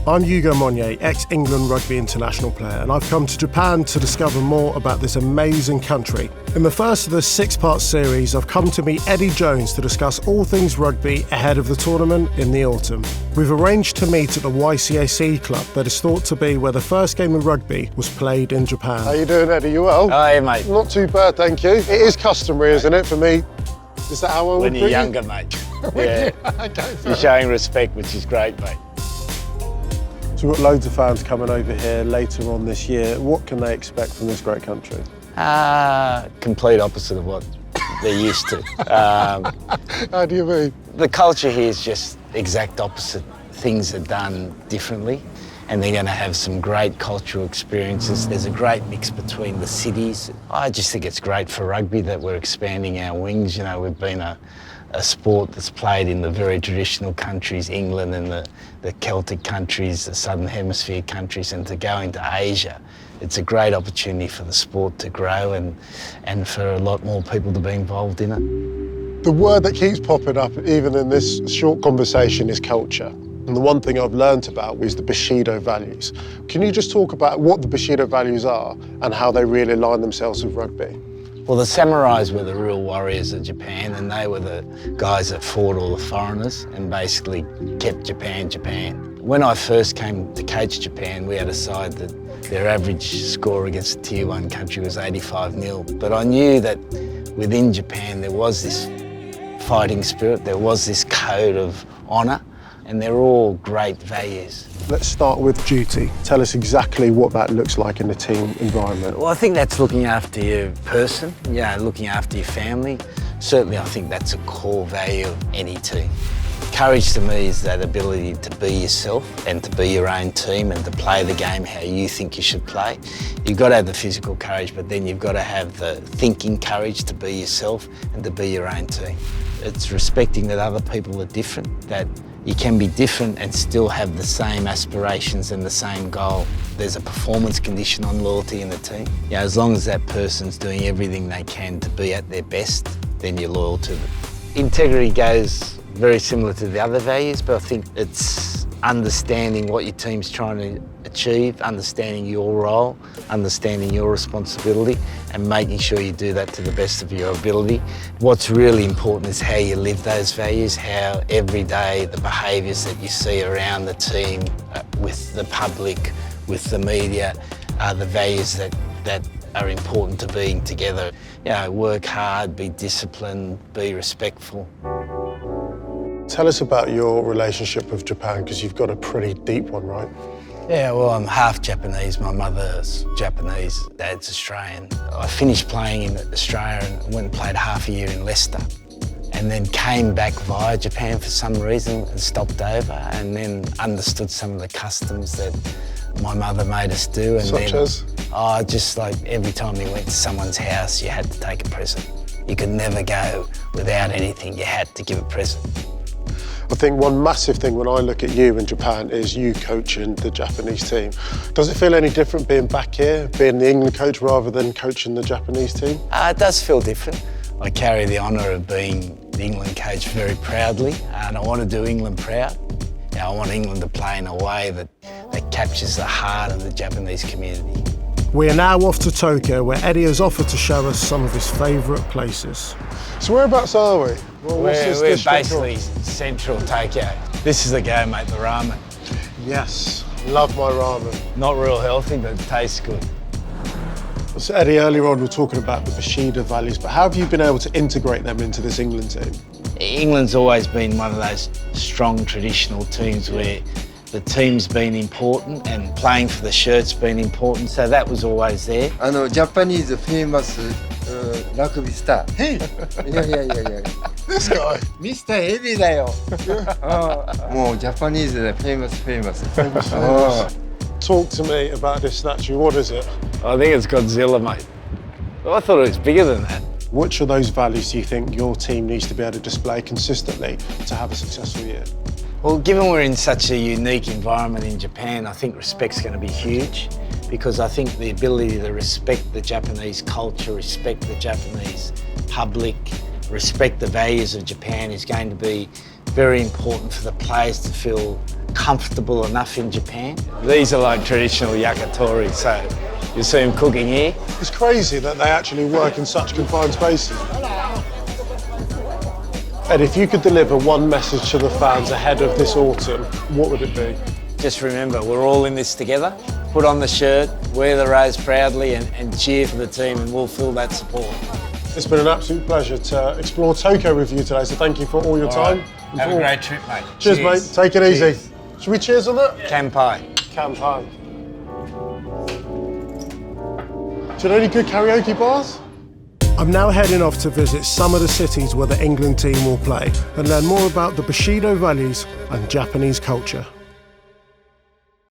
I'm Ugo Monye, ex-England rugby international player, and I've come to Japan to discover more about this amazing country. In the first of the 6-part series, I've come to meet Eddie Jones to discuss all things rugby ahead of the tournament in the autumn. We've arranged to meet at the YCAC club that is thought to be where the first game of rugby was played in Japan. How you doing, Eddie? You well? Hi, mate. Not too bad, thank you. It is customary, isn't it, for me? Is that how I would When you're younger, mate. Yeah. Okay, You're showing respect, which is great, mate. So we've got loads of fans coming over here later on this year. What can they expect from this great country? Complete opposite of what they're used to. How do you mean? The culture here is just exact opposite. Things are done differently, and they're going to have some great cultural experiences. There's a great mix between the cities. I just think it's great for rugby that we're expanding our wings. You know, we've been a sport that's played in the very traditional countries, England and the Celtic countries, the Southern Hemisphere countries, and to go into Asia. It's a great opportunity for the sport to grow and for a lot more people to be involved in it. The word that keeps popping up, even in this short conversation, is culture. And the one thing I've learned about is the Bushido values. Can you just talk about what the Bushido values are and how they really align themselves with rugby? Well, the samurais were the real warriors of Japan, and they were the guys that fought all the foreigners and basically kept Japan, Japan. When I first came to coach Japan, we had a side that their average score against a Tier 1 country was 85-0. But I knew that within Japan there was this fighting spirit, there was this code of honour, and they're all great values. Let's start with duty. Tell us exactly what that looks like in a team environment. Well, I think that's looking after your person, looking after your family. Certainly, I think that's a core value of any team. Courage to me is that ability to be yourself and to be your own team and to play the game how you think you should play. You've got to have the physical courage, but then you've got to have the thinking courage to be yourself and to be your own team. It's respecting that other people are different, that you can be different and still have the same aspirations and the same goal. There's a performance condition on loyalty in the team. As long as that person's doing everything they can to be at their best, then you're loyal to them. Integrity goes very similar to the other values, but I think it's understanding what your team's trying to achieve, understanding your role, understanding your responsibility, and making sure you do that to the best of your ability. What's really important is how you live those values, how every day the behaviours that you see around the team, with the public, with the media, are the values that are important to being together. Work hard, be disciplined, be respectful. Tell us about your relationship with Japan, because you've got a pretty deep one, right? Yeah, well, I'm half Japanese. My mother's Japanese, dad's Australian. I finished playing in Australia and went and played half a year in Leicester, and then came back via Japan for some reason and stopped over, and then understood some of the customs that my mother made us do. And Such as? Just like every time you went to someone's house, you had to take a present. You could never go without anything. You had to give a present. I think one massive thing when I look at you in Japan is you coaching the Japanese team. Does it feel any different being back here, being the England coach rather than coaching the Japanese team? It does feel different. I carry the honour of being the England coach very proudly, and I want to do England proud. I want England to play in a way that captures the heart of the Japanese community. We are now off to Tokyo, where Eddie has offered to show us some of his favourite places. So whereabouts are we? Well, we're basically central Tokyo. This is the go, mate, the ramen. Yes, love my ramen. Not real healthy, but it tastes good. So Eddie, earlier on we were talking about the Bushido values, but how have you been able to integrate them into this England team? England's always been one of those strong traditional teams where the team's been important and playing for the shirt's been important, so that was always there. Japanese famous rugby star. He? Yeah. This guy? Mr. Eddie だよ。もう Japanese で famous. Talk to me about this statue. What is it? I think it's Godzilla, mate. I thought it was bigger than that. Which of those values do you think your team needs to be able to display consistently to have a successful year? Well, given we're in such a unique environment in Japan, I think respect's going to be huge, because I think the ability to respect the Japanese culture, respect the Japanese public, respect the values of Japan is going to be very important for the players to feel comfortable enough in Japan. These are like traditional yakitori, so you see them cooking here. It's crazy that they actually work in such confined spaces. Ed, if you could deliver one message to the fans ahead of this autumn, what would it be? Just remember, we're all in this together. Put on the shirt, wear the rose proudly and cheer for the team, and we'll feel that support. It's been an absolute pleasure to explore Tokyo with you today, so thank you for all your time. Right. Have a great trip, mate. Cheers, mate. Take it easy. Should we cheers on that? Kanpai. Kanpai. Do you know any good karaoke bars? I'm now heading off to visit some of the cities where the England team will play and learn more about the Bushido values and Japanese culture.